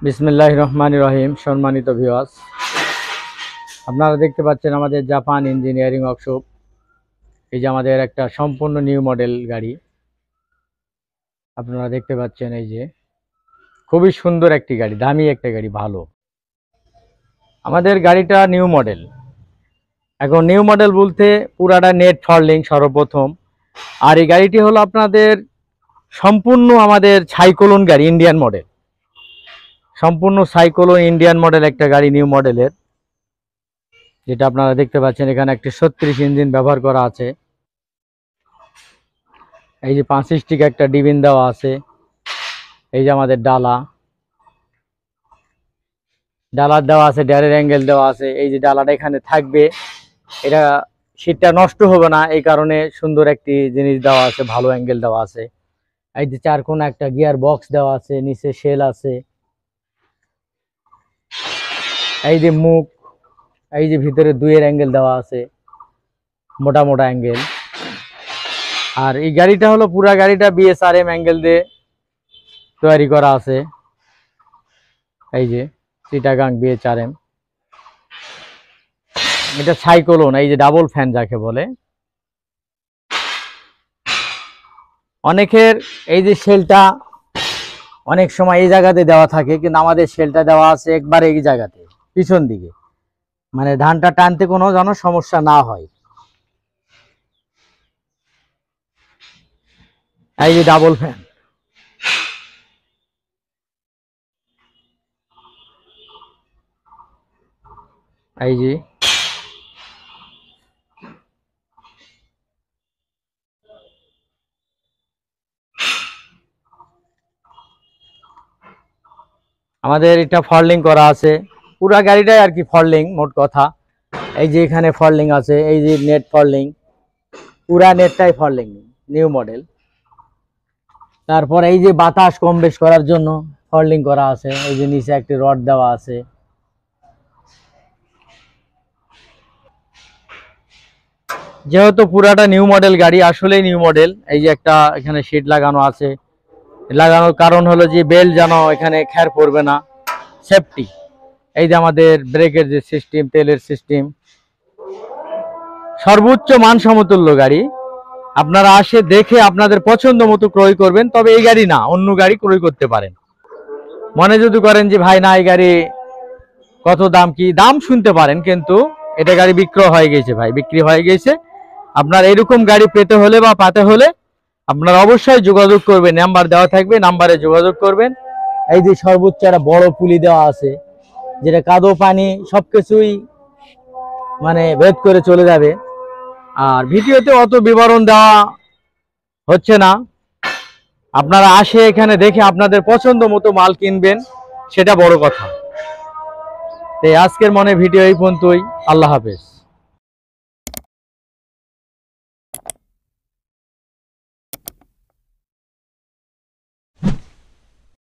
বিসমিল্লাহির রহমানির রহিম। সম্মানিত ভিউয়ার্স, আপনারা দেখতে পাচ্ছেন আমাদের জাপান ইঞ্জিনিয়ারিং ওয়ার্কশপ। এই যে আমাদের একটা সম্পূর্ণ নিউ মডেল গাড়ি আপনারা দেখতে পাচ্ছেন। এই যে খুবই সুন্দর একটি গাড়ি, দামি একটা গাড়ি, ভালো। আমাদের গাড়িটা নিউ মডেল। এখন নিউ মডেল বলতে পুরাটা নেট ফরলিং সর্বপ্রথম। আর এই গাড়িটি হলো আপনাদের সম্পূর্ণ আমাদের সাইক্লোন গাড়ি, ইন্ডিয়ান মডেল, সম্পূর্ণ সাইক্লোন ইন্ডিয়ান মডেল একটা গাড়ি, নিউ মডেলের, যেটা আপনারা দেখতে পাচ্ছেন। এখানে একটি 36 ইঞ্জিন ব্যবহার করা আছে। এই যে 5 স্টিক একটা ডিবিন দেওয়া আছে। এই যে আমাদের ডালা দেওয়া আছে, ড্যারের অ্যাঙ্গেল দেওয়া আছে। এই যে ডালাটা এখানে থাকবে, এটা সিটটা নষ্ট হবে না, এই কারণে সুন্দর একটি জিনিস দেওয়া আছে, ভালো অ্যাঙ্গেল দেওয়া আছে। এই যে চার কোণা একটা গিয়ার বক্স দেওয়া আছে, নিচে শেল আছে। এই যে মুখ, এই যে ভিতরে দুইয়ের অ্যাঙ্গেল দেওয়া আছে, মোটা মোটা অ্যাঙ্গেল। আর এই গাড়িটা হলো পুরা গাড়িটা বিএসআরএম অ্যাঙ্গেল দিয়ে তৈরি করা আছে। এই যে চিটাগাং বিএসআরএম, এটা সাইক্লোন, এই যে ডাবল ফ্যান যাকে বলে। অনেকের এই যে শেলটা অনেক সময় এই জায়গাতে দেওয়া থাকে, কিন্তু আমাদের শেলটা দেওয়া আছে একবার এই জায়গাতে পিছন দিকে, মানে ধানটা টানতে কোনো যেন সমস্যা না হয়। এই যে ডাবল ফ্যান, এই যে আমাদের এটা ফরলিং করা আছে, পুরা গাড়িটাই আর কি ফরলিং মোট কথা। এই যে এখানে ফরলিং আছে, এই যে নেট ফরলিং, পুরা নেটটাই ফরলিং, নিউ মডেল। তারপর এই যে বাতাস কম বেশ করার জন্য ফরলিং করা আছে। এই যে নিচে একটি রড দেওয়া আছে। যেহেতু পুরাটা নিউ মডেল গাড়ি, আসলেই নিউ মডেল। এই যে একটা এখানে সিট লাগানো আছে, লাগানোর কারণ হলো যে বেল যেন এখানে খ্যার পড়বে না, সেফটি। এই যে আমাদের ব্রেকের যে সিস্টেম, তেলের সিস্টেম, সর্বোচ্চ মান সমতুল্য গাড়ি। আপনারা আসে দেখে আপনাদের পছন্দ মতো ক্রয় করবেন, তবে এই গাড়ি না, অন্য গাড়ি ক্রয় করতে পারেন। মনে যদি করেন যে ভাই না, এই গাড়ি কত দাম, কি দাম শুনতে পারেন, কিন্তু এটা গাড়ি বিক্রয় হয়ে গেছে ভাই, বিক্রি হয়ে গেছে। আপনার এরকম গাড়ি পেতে হলে বা পাতে হলে আপনারা অবশ্যই যোগাযোগ করবেন, নাম্বার দেওয়া থাকবে, নাম্বারে যোগাযোগ করবেন। এই যে সর্বোচ্চ একটা বড় পুলি দেওয়া আছে, যেটা কাদো পানি সবকিছুই মানে ভেদ করে চলে যাবে। আর ভিডিওতে অত বিবরণ দেওয়া হচ্ছে না, আপনারা আসে এখানে দেখে আপনাদের পছন্দ মতো মাল কিনবেন, সেটা বড় কথা। তাই আজকের মনে ভিডিও এই পর্যন্তই। আল্লাহ হাফেজ।